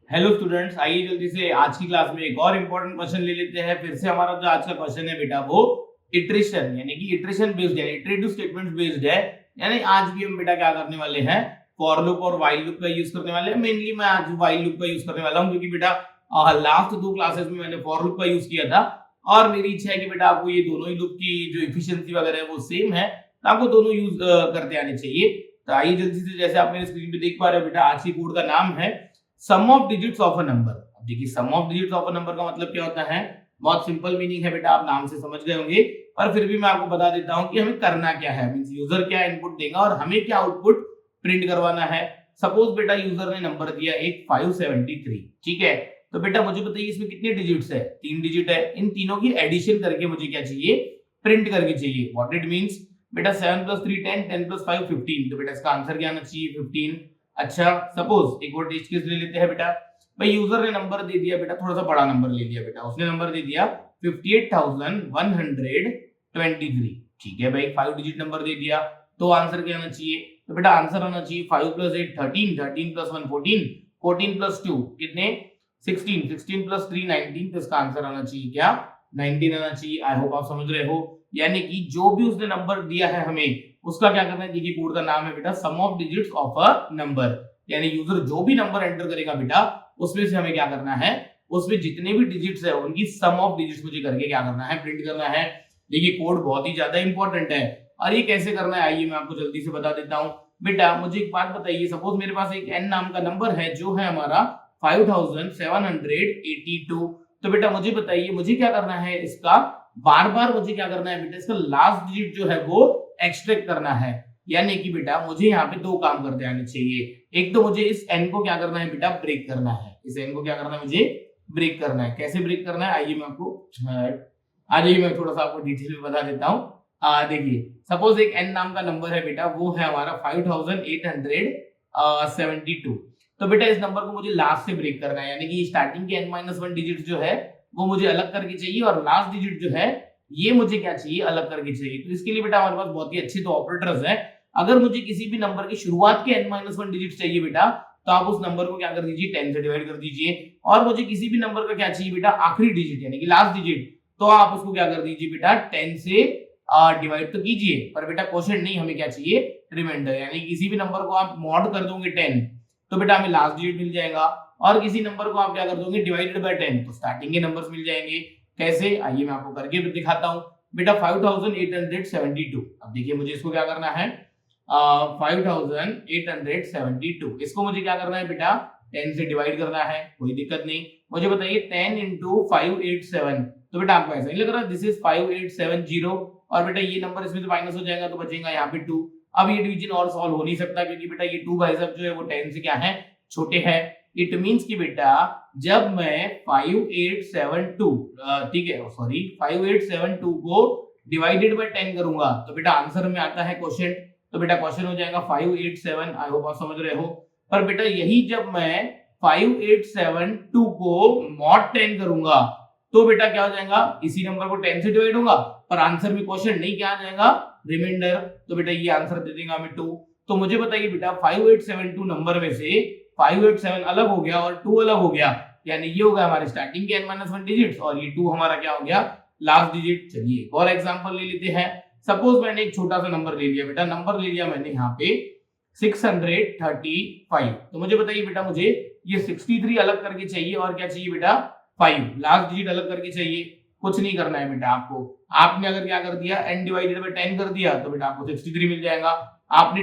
Hello students, आइए जल्दी से आज की क्लास में एक और इम्पोर्टेंट क्वेश्चन ले लेते हैं। फिर से हमारा जो आज का क्वेश्चन है बेटा वो इटरेशन यानी कि इटरेशन बेस्ड है, इटरेटिव स्टेटमेंट्स बेस्ड है। यानी आज भी हम बेटा क्या करने वाले हैं, फॉर लूप और व्हाइल लूप का यूज करने वाले हैं। मेनली मैं आज व्हाइल लूप का यूज करने वाला हूं क्योंकि बेटा लास्ट दो क्लासेस में मैंने फॉर लूप का यूज किया था और मेरी इच्छा है कि बेटा आपको ये दोनों ही लूप की जो इफिशिएंसी वगैरह है वो सेम है, तो आपको दोनों यूज करते आने चाहिए। तो आइए जल्दी से, जैसे आप मेरे स्क्रीन पे देख पा रहे हो बेटा, आज की कोड का नाम है sum of digits of a number. अब देखिए sum of digits of a number का मतलब क्या होता है, बहुत सिंपल मीनिंग है बेटा, आप नाम से समझ गए होंगे, पर फिर भी मैं आपको बता देता हूं कि हमें करना क्या है। मींस यूजर क्या इनपुट देगा और हमें क्या आउटपुट प्रिंट करवाना है। सपोज बेटा यूजर ने नंबर दिया एक 573, ठीक है। तो बेटा मुझे बताइए इसमें कितने डिजिट्स है, 3 डिजिट है। इन तीनों की एडिशन करके मुझे क्या चाहिए, प्रिंट करके चाहिए। व्हाट इट मींस बेटा 7 + 3 10, 10 + 5 15, तो बेटा इसका आंसर क्या आना चाहिए 15। अच्छा, सपोज एक और टेस्ट केस ले लेते हैं बेटा। भाई यूजर ने नंबर दे दिया बेटा, थोड़ा सा बड़ा नंबर ले लिया बेटा, उसने नंबर दे दिया 58,123, ठीक है भाई, 5 डिजिट नंबर दे दिया। तो आंसर क्या आना चाहिए, तो बेटा आंसर आना चाहिए 5 + 8 13, 13 + 1 14, 14 + 2 कितने 16, 16 + 3 19, तो इसका आंसर आना चाहिए क्या 19 आना चाहिए। आई होप आप समझ रहे हो। यानी कि जो भी उसने नंबर दिया है हमें उसका क्या करना है, देखिए कोड का नाम है बेटा sum of digits of a number. यानी यूजर जो भी नंबर एंटर करेगा बेटा उसमें से हमें क्या करना है, उसमें जितने भी डिजिट्स है उनकी सम ऑफ डिजिट्स मुझे करके क्या करना है, प्रिंट करना है। देखिए कोड बहुत ही ज्यादा इंपॉर्टेंट है और ये कैसे करना है आइए मैं आपको जल्दी से बता देता हूं। बेटा मुझे एक बात बताइए, सपोज मेरे पास एक n नाम का नंबर है जो है हमारा 5782, तो बेटा मुझे बताइए मुझे क्या करना है, इसका बार बार मुझे क्या करना है बेटा, इसका लास्ट डिजिट जो है वो एक्सट्रैक्ट करना है। यानी कि बेटा मुझे यहाँ पे दो काम करते आने चाहिए। एक तो मुझे इस n को क्या करना है बेटा, ब्रेक करना है। इस n को क्या करना है, मुझे ब्रेक करना है। कैसे ब्रेक करना है आइए मैं आपको आ जाइए मैं थोड़ा सा आपको डिटेल में बता देता हूँ। देखिए सपोज एक n नाम का नंबर है बेटा, वो है हमारा 5872। तो बेटा इस नंबर को मुझे लास्ट से ब्रेक करना है, यानी कि स्टार्टिंग के n-1 डिजिट जो है वो मुझे अलग करके चाहिए और लास्ट डिजिट जो है ये मुझे क्या चाहिए, अलग करके चाहिए। तो इसके लिए बेटा हमारे पास बहुत ही अच्छे तो ऑपरेटर्स हैं। अगर मुझे किसी भी नंबर की शुरुआत के n-1 डिजिट चाहिए बेटा, तो आप उस नंबर को क्या कर दीजिए, 10 से डिवाइड कर दीजिए। और मुझे किसी भी नंबर का क्या चाहिए बेटा, आखिरी डिजिट यानी कि लास्ट डिजिट, तो आप उसको क्या कर दीजिए बेटा, 10 से डिवाइड तो कीजिए, पर बेटा क्वोशिएंट नहीं, हमें क्या चाहिए, रिमाइंडर। यानी किसी भी नंबर को आप मॉड कर दोगे 10, तो बेटा हमें लास्ट डिजिट मिल जाएगा। और किसी नंबर को आप क्या कर दोगे, डिवाइडेड बाय 10, तो स्टार्टिंग के नंबर्स मिल जाएंगे। कैसे आइए मैं आपको करके दिखाता हूं। बेटा 5872, अब देखिए मुझे इसको क्या करना है, 5872, इसको मुझे क्या करना है बेटा, 10 से डिवाइड करना है, कोई दिक्कत नहीं। मुझे बताइए 10 × 587, तो बेटा आपको ऐसा नहीं लग रहा, दिस इज 5870, और बेटा ये नंबर इसमें से माइनस हो जाएगा तो बचेगा यहाँ पे 2। अब ये डिवीजन और सॉल्व हो नहीं सकता क्योंकि बेटा ये 2 भाई साहब जो है वो 10 से क्या है, छोटे हैं। इट मींस कि बेटा जब मैं 5872 ठीक है सॉरी 5872 को डिवाइडेड बाय 10 करूंगा तो बेटा आंसर में आता है क्वोशिएंट, तो बेटा क्वेश्चन हो जाएगा 587। आई होप आप समझ रहे हो। पर बेटा यही जब मैं 5872 को मॉड 10 करूंगा तो बेटा क्या हो जाएगा, इसी नंबर को 10 से डिवाइड होगा पर आंसर में क्वेश्चन नहीं, क्या आ जाएगा, रिमाइंडर। तो बेटा ये आंसर दे देगा हमें 2। तो मुझे बताइए बेटा 5872 नंबर में से 587 अलग हो गया और 2 अलग हो गया, यानी ये हो गया हमारे स्टार्टिंग के n-1 डिजिट्स और ये 2 हमारा क्या हो गया, लास्ट डिजिट। चलिए एक और एग्जांपल ले लेते हैं। सपोज मैंने एक छोटा सा नंबर ले लिया बेटा, नंबर ले लिया मैंने यहाँ पे 635, तो मुझे बताइए बेटा मुझे ये 63 अलग करके चाहिए और क्या चाहिए बेटा, 5 लास्ट डिजिट अलग करके चाहिए। कुछ नहीं करना है बेटा आपको, आपने अगर क्या कर दिया n डिवाइडेड बाय 10 कर दिया तो बेटा आपको 63 मिल जाएगा। आपने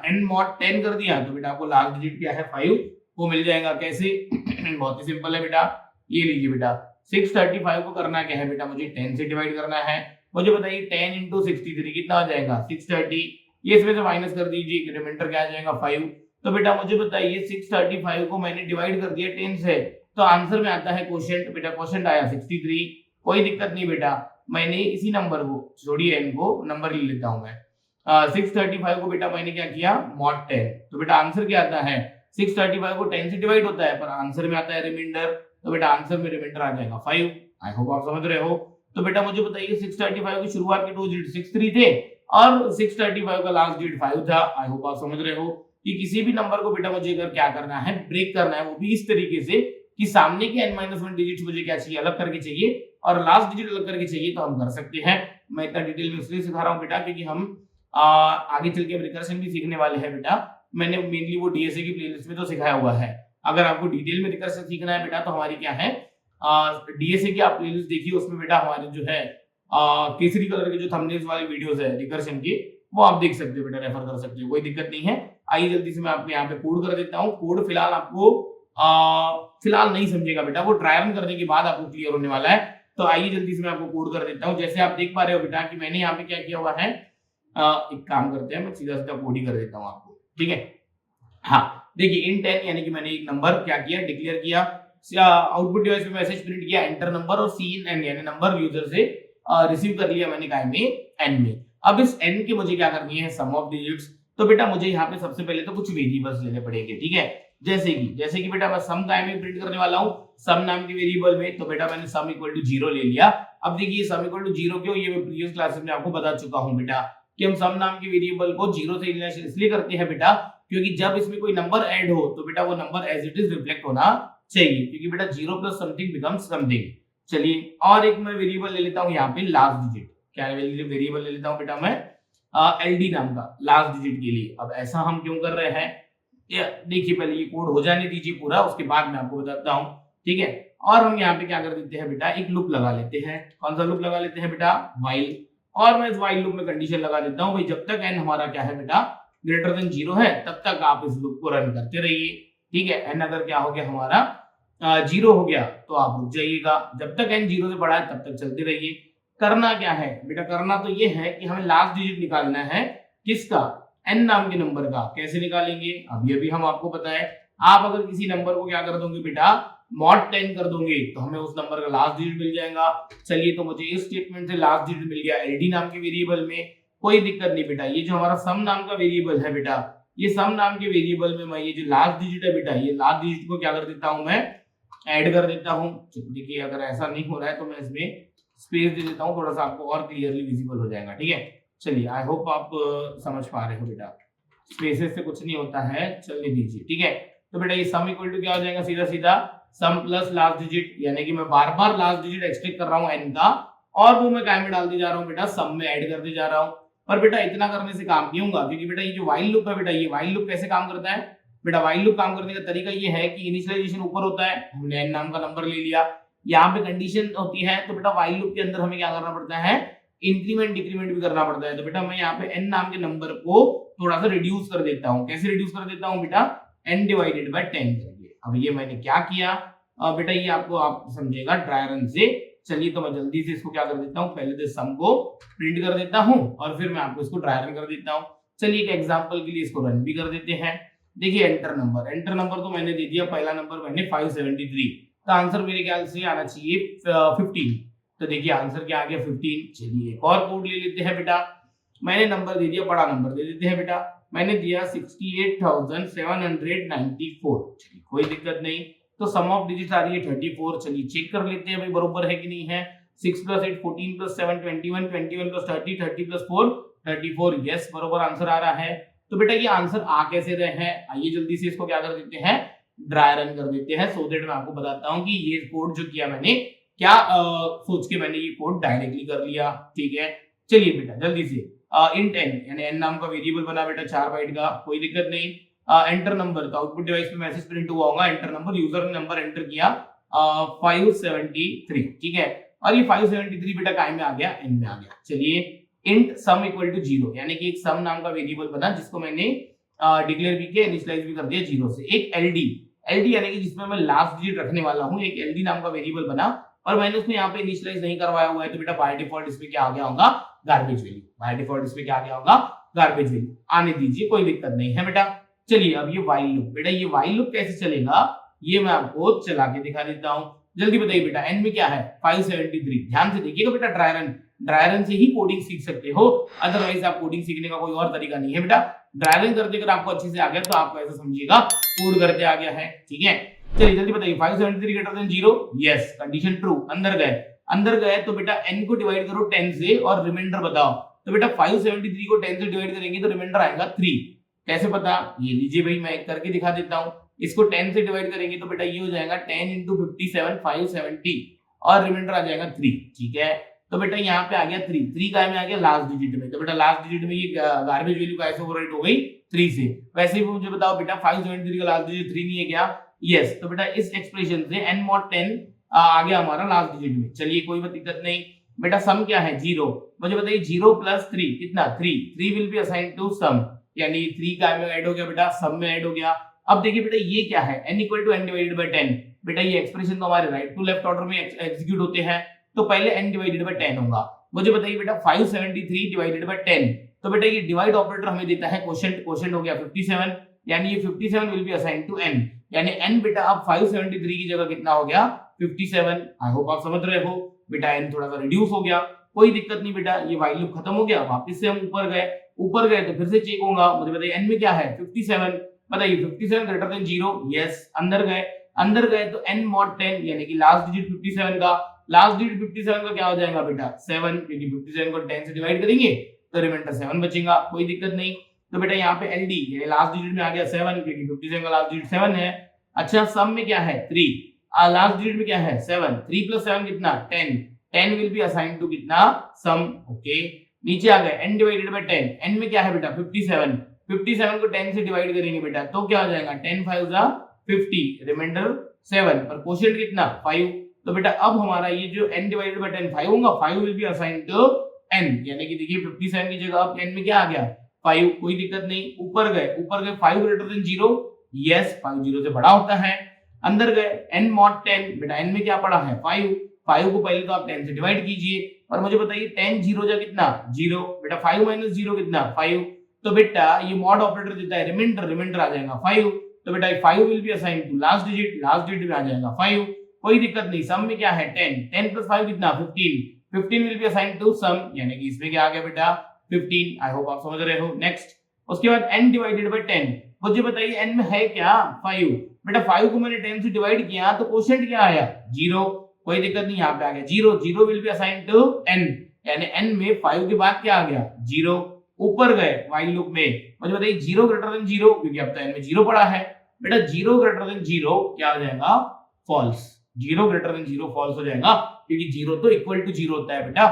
n मॉड 10 कर दिया तो बेटा आपको लास्ट डिजिट क्या है 5 वो मिल जाएगा। कैसे बहुत ही सिंपल है बेटा, ये लीजिए बेटा 635 को करना क्या है बेटा, मुझे 10 से डिवाइड करना है। मुझे बताइए 10 × 63 कितना आ जाएगा 630, ये इसमें से माइनस कर दीजिए, रिमाइंडर क्या आ जाएगा 5। तो बेटा मुझे बताइए 635 को मैंने डिवाइड कर दिया 10 से, तो आंसर में आता है क्वोशिएंट। बेटा क्वोशिएंट आया 63, कोई दिक्कत नहीं बेटा, मैंने इसी नंबर को छोड़िए n को नंबर ले लेता हूं मैं 635 को बेटा मैंने क्या किया, मॉड 10, तो बेटा आंसर क्या आता है, 635 को 10 से डिवाइड होता है पर आंसर में आता है रिमाइंडर, तो बेटा आंसर में रिमाइंडर आ जाएगा 5। आई होप आप समझ रहे हो। तो बेटा मुझे बताइए 635 की शुरुआत के 2 डिजिट 63 थे और 635 का लास्ट डिजिट 5 था। आई होप आप समझ रहे हो। कि किसी भी नंबर को बेटा मुझे अगर क्या करना है, ब्रेक करना है, वो भी इस तरीके से कि सामने के n-1 डिजिट मुझे क्या चाहिए, अलग करके चाहिए और लास्ट डिजिट अलग करके चाहिए, तो हम कर सकते हैं। मैं इतना डिटेल में इसलिए सिखा रहा हूँ बेटा क्योंकि हम आगे चल के रिकर्शन भी सीखने वाले हैं बेटा। मैंने मेनली वो डीएसए की प्लेलिस्ट में तो सिखाया हुआ है। अगर आपको डिटेल में रिकर्शन सीखना है बेटा तो हमारी क्या है, डीएसए की आप प्लेलिस्ट देखिए, उसमें बेटा हमारे जो है केसरी कलर के जो थंबनेल्स वाले वीडियोस है रिकर्शन की, वो आप देख सकते हो बेटा, रेफर कर सकते हो, कोई दिक्कत नहीं है। आइए जल्दी से मैं आपको यहाँ पे कोड कर देता हूँ। कोड फिलहाल आपको फिलहाल नहीं समझेगा बेटा, वो ट्राई रन करने के बाद आपको क्लियर होने वाला है। तो आइए जल्दी से मैं आपको कोड कर देता हूँ। जैसे आप देख पा रहे हो बेटा कि मैंने यहाँ पे क्या किया हुआ है, एक काम करते हैं, मैं सीधा सीधा कोड ही कर देता हूँ आपको, ठीक है। हाँ देखिए, इन 10 यानी कि मैंने एक नंबर क्या किया, डिक्लेयर किया, आउटपुट डिवाइस पे मैसेज प्रिंट किया, एंटर नंबर, और सी इन एन यानी नंबर यूजर से रिसीव कर लिया मैंने काय में, एन में। अब इस एन की मुझे क्या करनी है, सम ऑफ डिजिट्स। तो बेटा मुझे यहाँ पे सबसे पहले तो कुछ वेरिएबल्स लेने पड़ेंगे, ठीक है। जैसे कि बेटा मैं सम काय में प्रिंट करने वाला हूँ, सम नाम के वेरिएबल में। तो बेटा मैंने सम इक्वल टू 0 ले लिया। अब देखिए सम इक्वल टू 0 क्यों, ये मैं प्रीवियस क्लासेस में आपको बता चुका हूँ बेटा कि हम सम नाम के वेरिएबल को 0 से इनिशियलाइज इसलिए करते हैं बेटा क्योंकि जब इसमें कोई नंबर ऐड हो तो बेटा वो number as it is reflect होना चाहिए, क्योंकि बेटा 0 प्लस समथिंग बिकम्स समथिंग। चलिए और एक मैं वेरिएबल ले लेता हूँ यहाँ पे लास्ट डिजिट। क्या वेरिएबल ले लेता हूँ बेटा मैं एलडी नाम का लास्ट डिजिट के लिए। अब ऐसा हम क्यों कर रहे हैं, देखिए पहले ये कोड हो जाने दीजिए पूरा, उसके बाद मैं आपको बताता हूँ, ठीक है। और हम यहाँ पे क्या कर देते हैं बेटा, एक लूप लगा लेते हैं। कौन सा लूप लगा लेते हैं बेटा, व्हाइल। और मैं इस व्हाइल लूप में कंडीशन लगा देता हूँ भाई जब तक एन हमारा क्या है बेटा ग्रेटर देन 0 है तब तक आप इस लूप को रन करते रहिए, ठीक है। एन अगर क्या हो गया हमारा 0 हो गया तो आप रुक जाइएगा, जब तक एन 0 से बड़ा है तब तक चलते रहिए। करना क्या है बेटा, करना तो ये है कि हमें लास्ट डिजिट निकालना है, किसका, एन नाम के नंबर का। कैसे निकालेंगे, अभी हम आपको बताएं। आप अगर किसी नंबर को क्या कर दोगे बेटा मॉड 10 कर दोगे तो हमें उस नंबर का लास्ट डिजिट मिल जाएगा। चलिए तो मुझे इस स्टेटमेंट से लास्ट डिजिट मिल गया एलडी नाम के वेरिएबल में, कोई दिक्कत नहीं बेटा। ये जो हमारा सम नाम का वेरिएबल है बेटा, ये सम नाम के वेरिएबल में मैं ये जो लास्ट डिजिट है बेटा, ये लास्ट डिजिट को क्या कर देता हूं, मैं ऐड कर देता हूं। देखिए अगर ऐसा नहीं हो रहा है तो मैं इसमें स्पेस दे देता हूं, थोड़ा सा आपको और क्लियरली विजिबल हो जाएगा, ठीक है। चलिए आई होप आप समझ पा रहे हो बेटा, स्पेसेस से कुछ नहीं होता है, चलने दीजिए, ठीक है। तो बेटा ये सम इक्वल टू क्या हो जाएगा, सीधा सीधा सम प्लस लास्ट डिजिट, यानी कि मैं बार बार लास्ट डिजिट एक्सट्रैक्ट कर रहा हूं एन का, और वो मैं काय में डालते जा रहा हूं बेटा, सम में ऐड करते जा रहा हूं। पर बेटा इतना करने से काम नहीं होगा, क्योंकि बेटा ये जो व्हाइल लूप है बेटा, ये व्हाइल लूप कैसे काम करता है बेटा, व्हाइल लूप काम करने का तरीका ये है कि इनिशियलाइजेशन ऊपर होता है, हमने एन नाम का नंबर ले लिया, यहाँ पे कंडीशन होती है, तो बेटा व्हाइल लूप के अंदर हमें क्या करना पड़ता है, इंक्रीमेंट डिक्रीमेंट भी करना पड़ता है। तो बेटा मैं यहाँ पे एन नाम के नंबर को थोड़ा सा रिड्यूस कर देता हूँ। कैसे रिड्यूस कर देता हूँ बेटा, n डिवाइडेड बाय 10 करके। अब ये मैंने क्या किया बेटा, ये आपको आप समझेगा ड्राई रन से। चलिए तो मैं जल्दी से इसको क्या कर देता हूँ, पहले तो सम को प्रिंट कर देता हूँ और फिर मैं आपको इसको ड्राई रन कर देता हूँ। चलिए एक एग्जांपल के लिए इसको रन भी कर देते हैं। देखिए एंटर नंबर तो मैंने दे दिया, पहला नंबर मैंने 573, तो आंसर मेरे ख्याल से आना चाहिए 15। तो देखिए आंसर क्या आ गया 15। चलिए एक और कोड ले लेते हैं बेटा, मैंने नंबर दे दिया, बड़ा नंबर दे देते हैं बेटा, मैंने दिया 68,794। चलिए कोई दिक्कत नहीं। तो सम ऑफ डिजिट आ रही है 34। चलिए चेक कर लेते हैं भाई बरोबर है कि नहीं है। 6 + 8 14 + 7 21 21 + 30 30 + 4 34। यस बरोबर आंसर आ रहा है। तो बेटा ये आंसर आ कैसे रहे हैं, आइए जल्दी से इसको क्या कर देते हैं, ड्राई रन कर देते हैं, सो दैट मैं आपको बताता हूं कि ये कोड जो किया मैंने क्या सोच के मैंने ये कोड डायरेक्टली कर लिया, ठीक है। चलिए बेटा जल्दी से इंट n यानी n नाम का वेरिएबल बना बेटा 4 बाइट का, कोई दिक्कत नहीं। एंटर नंबर, तो आउटपुट डिवाइस पे मैसेज प्रिंट हुआ होगा, एंटर नंबर, यूजर ने नंबर एंटर किया 573, ठीक है। और ये 573 बेटा काय में आ गया, n में आ गया। चलिए इंट सम इक्वल टू 0 यानी कि एक सम नाम का वेरिएबल बना जिसको मैंने डिक्लेयर भी किया, इनिशियलाइज भी कर दिया 0 से। एक एलडी यानी कि जिसमें मैं लास्ट डिजिट रखने वाला हूं, एक एलडी नाम का वेरिएबल बना और मैंने उसमें यहाँ पे इनिशियलाइज नहीं करवाया हुआ है, तो बेटा बाय डिफॉल्ट इसमें क्या आ गया होगा, गार्बेज वैल्यू। बाय डिफॉल्ट इसमें क्या आ गया होगा, गार्बेज वैल्यू। आने दीजिए, कोई दिक्कत नहीं है बेटा। चलिए अब ये व्हाइल लूप, बेटा ये व्हाइल लूप कैसे चलेगा ये मैं आपको चला के दिखा देता हूं। जल्दी बताइए बेटा, n में क्या है 573। ध्यान से देखिएगा बेटा, ड्राई रन से ही कोडिंग सीख सकते हो, अदरवाइज आप कोडिंग सीखने का कोई और तरीका नहीं है बेटा। ड्राई रन करते अगर आपको अच्छे से आ गया तो आपको ऐसा समझिएगा कोड करते आ गया है, ठीक है। चलिए जल्दी बताइए 573 greater than 0, yes condition true. अंदर गए तो बेटा n को डिवाइड करो 10 से और रिमाइंडर बताओ। तो बेटा 573 को 10 से डिवाइड करेंगे तो रिमाइंडर आएगा 3। कैसे पता, ये लीजिए भाई मैं एक करके दिखा देता हूँ। इसको 10 से डिवाइड करेंगे तो बेटा ये हो जाएगा 10 इंटू 57 570 और रिमाइंडर आ जाएगा 3। ठीक है, तो बेटा यहाँ पे आ गया 3 का में आ गया लास्ट डिजिट में, तो बेटा लास्ट डिजिट में ये गार्बेज वैल्यू कैसे ओवरराइट हो गई 3 से। वैसे ही मुझे बताओ बेटा 573 का लास्ट डिजिट 3 नहीं है क्या? यस, तो बेटा इस एक्सप्रेशन से n mod 10 आ गया हमारा लास्ट डिजिट में। चलिए कोई दिक्कत नहीं। बेटा सम क्या है 0, मुझे बताइए 0 प्लस 3 कितना 3 will be assigned to some, यानी 3 का में ऐड हो गया बेटा, सम में ऐड हो गया। अब देखिए बेटा ये क्या है n equal to n divided by 10। बेटा ये एक्सप्रेशन तो हमारे राइट टू लेफ्ट ऑर्डर में एग्जीक्यूट होते हैं, तो पहले n डिवाइडेड बाय 10 होगा। मुझे बताइए बेटा 573 डिवाइडेड बाय 10, तो बेटा ये डिवाइड ऑपरेटर हमें देता है क्वोशंट, क्वोशंट हो गया 57, यानी ये 57 will be assigned to n, यानी n बेटा अब 573 की जगह कितना हो गया 57। आई होप आप समझ रहे हो। बेटा n थोड़ा सा रिड्यूस हो गया, कोई दिक्कत नहीं बेटा, ये व्हाइल लूप खत्म हो गया। वापस से हम ऊपर गए तो फिर से चेक होगा। मुझे बताइए n में क्या है 57, बताइए 57 ग्रेटर देन 0। यस, अंदर गए तो n mod 10 यानी कि लास्ट डिजिट 57 का, लास्ट डिजिट 57 का क्या हो जाएगा बेटा 7, क्योंकि 57 को 10 से डिवाइड करेंगे तो रिमाइंडर 7 बचेगा, कोई दिक्कत नहीं। तो बेटा यहाँ पे LD यानी लास्ट डिजिट में आ गया 7, क्योंकि 57 का लास्ट डिजिट 7 है। अच्छा सम में क्या है 3, लास्ट डिजिट में क्या है 7, 3 प्लस 7 कितना 10 विल बी असाइंड टू कितना सम। ओके, नीचे आ गए n डिवाइडेड बाय 10, n में क्या है बेटा 57 को 10 से डिवाइड करेंगे बेटा तो क्या हो जाएगा 10 5 50, रिमाइंडर 7 पर क्वोशंट कितना 5। तो बेटा अब हमारा ये जो n डिवाइडेड बाय 10 5 होगा, 5 will be assigned to n, यानी कि देखिए 57 की जगह अब n में क्या आ गया 5, कोई दिक्कत नहीं। ऊपर गए 5 ग्रेटर देन 0, यस 5 0 से बड़ा होता है। अंदर गए n mod 10, बेटा n में क्या पड़ा है 5 को पहले तो आप 10 से डिवाइड कीजिए और मुझे बताइए 10 0 जा कितना 0, बेटा 5 माइनस 0 कितना 5, तो बेटा ये मॉड ऑपरेटर देता है रिमाइंडर आ जाएगा 5, तो बेटा 5 will be assigned to last digit में आ जाएगा 5, कोई दिक्कत नहीं। सम में क्या है 10 प्लस 5 कितना 15 will be assigned to some, यानी कि इसमें क्या आ गया बेटा 15। आई होप आप समझ रहे हो। नेक्स्ट, उसके बाद n डिवाइडेड बाय 10, मुझे बताइए n में है क्या 5, बेटा 5 को मैंने 10 से डिवाइड किया तो क्वोशंट क्या आया 0, कोई दिक्कत नहीं, यहाँ पे आ गया 0 will be assigned to n, यानी n में 5 के बाद क्या आ गया 0। ऊपर गए व्हाइल लूप में, मुझे बताइए 0 ग्रेटर देन 0, क्योंकि अब तो n में 0 पड़ा है। बेटा 0 ग्रेटर देन 0 क्या हो जाएगा फॉल्स, 0 ग्रेटर देन 0 फॉल्स हो जाएगा, क्योंकि 0 तो इक्वल टू 0 होता है बेटा।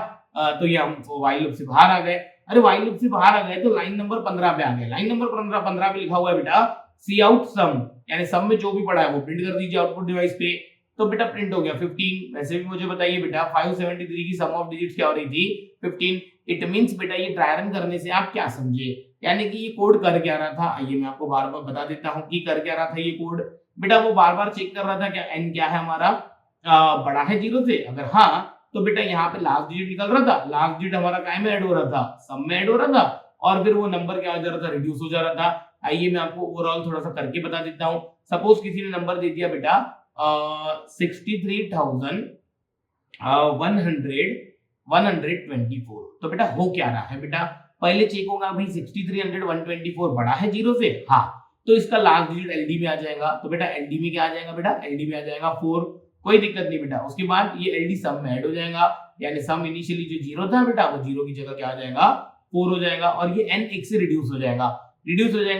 तो ये हम व्हाइल लूप से बाहर आ गए। अरे व्हाइल लूप से बाहर आ गए तो लाइन नंबर 15 पे आ गए। लाइन नंबर 15 पे लिखा हुआ है बेटा सी आउट सम, यानी सम में जो भी पड़ा है वो प्रिंट कर दीजिए आउटपुट डिवाइस पे। तो बेटा प्रिंट हो गया 15। वैसे भी मुझे बताइए बेटा 573 की सम ऑफ डिजिट्स क्या हो रही थी 15। इट मींस बेटा ये ट्राई रन करने से आप क्या समझे, यानी कि ये कोड कर क्या रहा था, आइए मैं आपको बार बार बता देता हूँ कि कर क्या रहा था ये कोड। बेटा वो बार बार चेक कर रहा था क्या n क्या है हमारा बड़ा है 0 से, अगर हाँ तो बेटा यहाँ पे लास्ट डिजिट निकल रहा था, लास्ट डिजिट हमारा काय में ऐड हो रहा था सम में ऐड हो रहा था, और फिर वो नंबर क्या हो जा रहा था रिड्यूस हो जा रहा था। आइए मैं आपको ओवरऑल थोड़ा सा करके बता देता हूँ। सपोज किसी ने नंबर दे दिया बेटा 63,124, तो बेटा हो क्या रहा है बेटा, पहले चेक होगा भाई 63,124 बड़ा है 0 से, हाँ तो इसका लास्ट डिजिट LD में आ जाएगा। तो बेटा LD में क्या आ जाएगा बेटा LD में आ जाएगा 4, कोई दिक्कत नहीं बेटा। उसके बाद ये LD सम में ऐड हो जाएगा, यानी सम इनिशियली जो 0 था बेटा वो 0 की जगह क्या आ जाएगा 4 हो जाएगा, और ये n 1 से रिड्यूस हो जाएगा,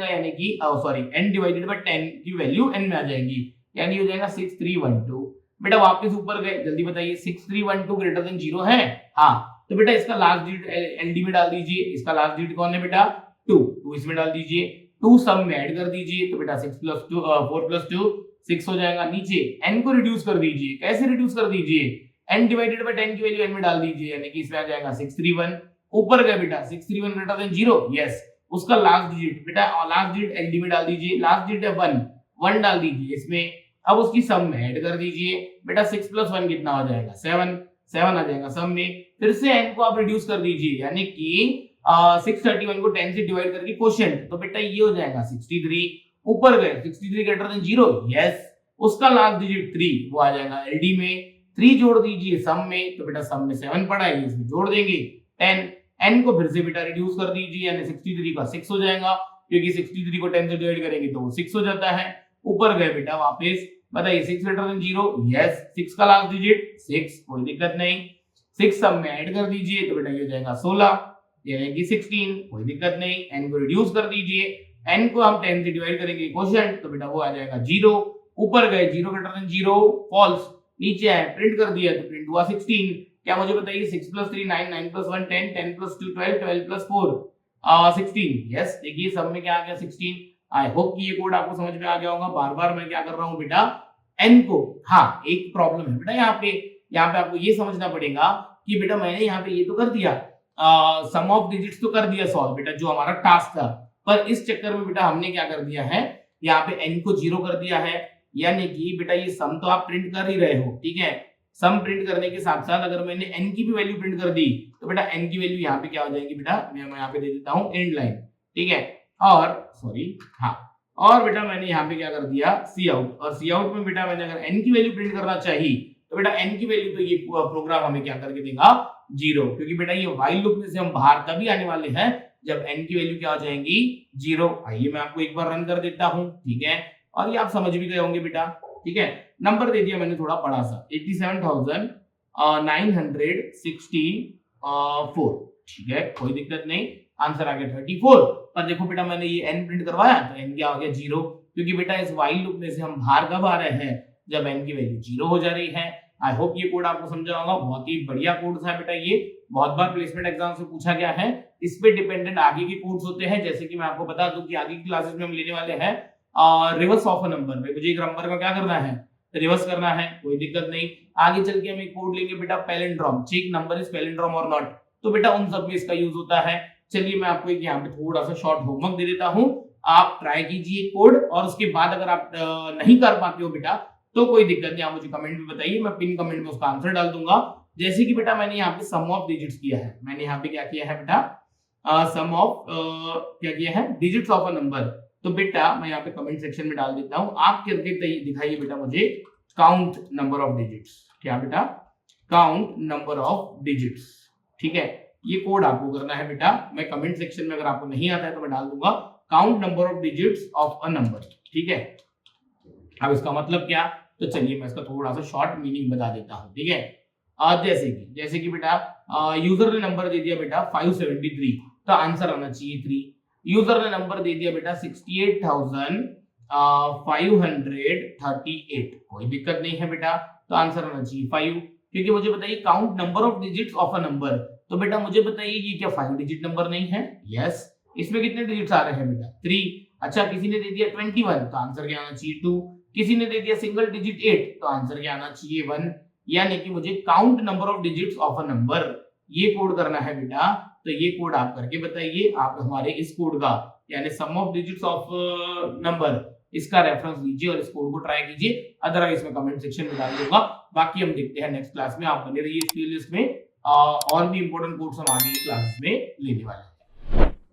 यानी कि सॉरी n डिवाइडेड बाय 10 की वैल्यू n में आ जाएगी, यानी हो जाएगा 6312। बेटा वापस ऊपर गए, जल्दी बताइए 6312 ग्रेटर देन 0 है, हाँ तो बेटा इसका लास्ट डिजिट LD में डाल दीजिए। इसका लास्ट डिजिट कौन है बेटा 2 इसमें डाल दीजिए, 2 सम में ऐड कर दीजिए, तो बेटा 4 प्लस 2 6 हो जाएगा। नीचे n को रिड्यूस कर दीजिए, कैसे रिड्यूस कर दीजिए n डिवाइडेड बाय 10 की वैल्यू n में डाल दीजिए, यानी कि इसमें आ जाएगा 631। ऊपर गए बेटा 631 ग्रेटर देन 0, यस उसका लास्ट डिजिट बेटा लास्ट डिजिट LD में डाल दीजिए, लास्ट डिजिट है 1 डाल दीजिए इसमें, अब उसकी सम में ऐड कर दीजिए। बेटा 6 प्लस 1 कितना हो जाएगा 7 आ जाएगा सम में। फिर से n को आप रिड्यूस कर दीजिए, यानी कि 631 को 10 से डिवाइड करके क्वोशंट, तो बेटा ये हो जाएगा 63। ऊपर गए 63 ग्रेटर देन 0, यस उसका लास्ट डिजिट 3 वो आ जाएगा LD में, 3 जोड़ दीजिए सम में, तो बेटा सम में 7 पड़ा है इसमें जोड़ देंगे 10, n को फिर से बेटा रिड्यूस कर दीजिए, यानी 63 का 6 हो जाएगा, क्योंकि 63 को 10 से डिवाइड करेंगे तो वो 6 हो जाता है। ऊपर गए बेटा वापस बताइए 6 ग्रेटर देन 0, यस 6 का लास्ट डिजिट 6, कोई दिक्कत नहीं, 6 सम में ऐड कर दीजिए, तो बेटा ये हो जाएगा 16 यानी कि 16, कोई दिक्कत नहीं। n को रिड्यूस कर दीजिए, n को हम 10 से डिवाइड करेंगे क्वोशिएंट, तो बेटा वो आ जाएगा 0। ऊपर गए 0 ग्रेटर देन 0 फॉल्स, नीचे आए प्रिंट कर दिया तो प्रिंट हुआ 16। क्या मुझे बताइए 6 + 3 9, 9 + 1 10, 10 + 2 12, 12 + 4 16। यस, देखिए सब में क्या आ गया 16। आई होप कि ये कोड आपको समझ में आ गया होगा। बार बार मैं क्या कर रहा हूँ बेटा, n को, हाँ एक प्रॉब्लम है बेटा यहाँ पे आपको ये समझना पड़ेगा कि बेटा मैंने यहाँ पे ये तो कर दिया, सम ऑफ डिजिट्स तो कर दिया सॉल्व बेटा, जो हमारा टास्क था, पर इस चक्कर में बेटा हमने क्या कर दिया है, यहाँ पे n को 0 कर दिया है। यानी कि बेटा ये सम तो आप प्रिंट कर ही रहे हो, ठीक है, सम प्रिंट करने के साथ साथ अगर मैंने n की भी वैल्यू प्रिंट कर दी तो बेटा n की वैल्यू यहाँ पे क्या हो जाएगी बेटा, मैं यहाँ पे दे देता हूँ एंड लाइन, ठीक है, और सॉरी हाँ, और बेटा मैंने यहाँ पे क्या कर दिया सी आउट, और सी आउट में बेटा मैंने अगर n की वैल्यू प्रिंट करना चाहिए तो बेटा n की वैल्यू तो ये प्रोग्राम हमें क्या करके देगा 0, क्योंकि बेटा ये व्हाइल लूप में से हम बाहर तभी आने वाले हैं जब n की वैल्यू क्या हो जाएगी 0। आइए मैं आपको एक बार रन कर देता हूँ, ठीक है, और ये आप समझ भी गए होंगे बेटा, ठीक है। नंबर दे दिया मैंने थोड़ा बड़ा सा 87,964, ठीक है, कोई दिक्कत नहीं, आंसर आ गया 34। पर देखो बेटा मैंने ये n प्रिंट करवाया तो n क्या हो गया 0, क्योंकि बेटा इस व्हाइल लूप में से हम बाहर कब आ रहे हैं, जब n की वैल्यू 0 हो जा रही है। आई होप ये कोड आपको समझा होगा, बहुत ही बढ़िया कोड था बेटा, ये बहुत बार प्लेसमेंट एग्जाम से पूछा गया है। इस पे डिपेंडेंट आगे के कोड्स होते हैं, जैसे कि मैं आपको बता दूं कि आगे की क्लासेस में हम लेने वाले हैं रिवर्स ऑफ अ नंबर में, मुझे एक नंबर का क्या करना है, रिवर्स करना है, कोई दिक्कत नहीं। आगे चल के हम एक कोड लेंगे बेटा palindrome, check number is palindrome और नॉट, तो बेटा उन सब में इसका यूज होता है। चलिए मैं आपको एक यहाँ पे थोड़ा सा शॉर्ट होमवर्क दे देता हूँ, आप ट्राई कीजिए कोड, और उसके बाद अगर आप नहीं कर पाते हो बेटा तो कोई दिक्कत नहीं, आप मुझे कमेंट में बताइए, मैं पिन कमेंट में उसका आंसर डाल दूंगा। जैसे कि बेटा मैंने यहाँ पे सम ऑफ डिजिट्स किया है, मैंने यहाँ पे क्या किया है बेटा, सम ऑफ क्या किया है, डिजिट्स ऑफ अ नंबर, तो बेटा मैं यहाँ पे कमेंट सेक्शन में डाल देता हूँ, आप करके दिखाइए बेटा मुझे काउंट नंबर ऑफ डिजिट्स, क्या बेटा काउंट नंबर ऑफ डिजिट्स, ठीक है, ये कोड आपको करना है बेटा। मैं कमेंट सेक्शन में अगर आपको नहीं आता है तो मैं डाल दूंगा count number of digits of a number, ठीक है। अब इसका मतलब क्या, तो चलिए मैं इसका थोड़ा सा शॉर्ट मीनिंग बता देता हूँ, ठीक है। जैसे कि बेटा यूजर ने नंबर दे दिया बेटा 573, तो आंसर आना चाहिए 3। यूजर ने नंबर दे दिया बेटा 68,538, कोई दिक्कत नहीं है बेटा, तो आंसर आना चाहिए 5, क्योंकि मुझे बताइए count number of digits of a number, तो बेटा मुझे बताइए ये क्या 5 डिजिट नंबर नहीं है, यस, इसमें कितने डिजिट्स आ रहे हैं बेटा 3। अच्छा किसी ने दे दिया 21, तो आंसर क्या आना चाहिए 2। किसी ने दे दिया सिंगल डिजिट 8, तो आंसर क्या आना चाहिए 1। यानी कि मुझे count number of digits of a number ये कोड करना है बेटा, तो ये कोड आप करके बताइए। आप हमारे इस कोड का यानी सम ऑफ डिजिट्स ऑफ नंबर इसका रेफरेंस लीजिए और इस कोड को ट्राई कीजिए, अदरवाइज मैं कमेंट सेक्शन में डाल दूंगा। बाकी हम देखते हैं नेक्स्ट क्लास में, आप बने रहिए इस प्लेलिस्ट में, और भी इंपॉर्टेंट कोड्स हम आगे क्लासेस में लेने वाले हैं।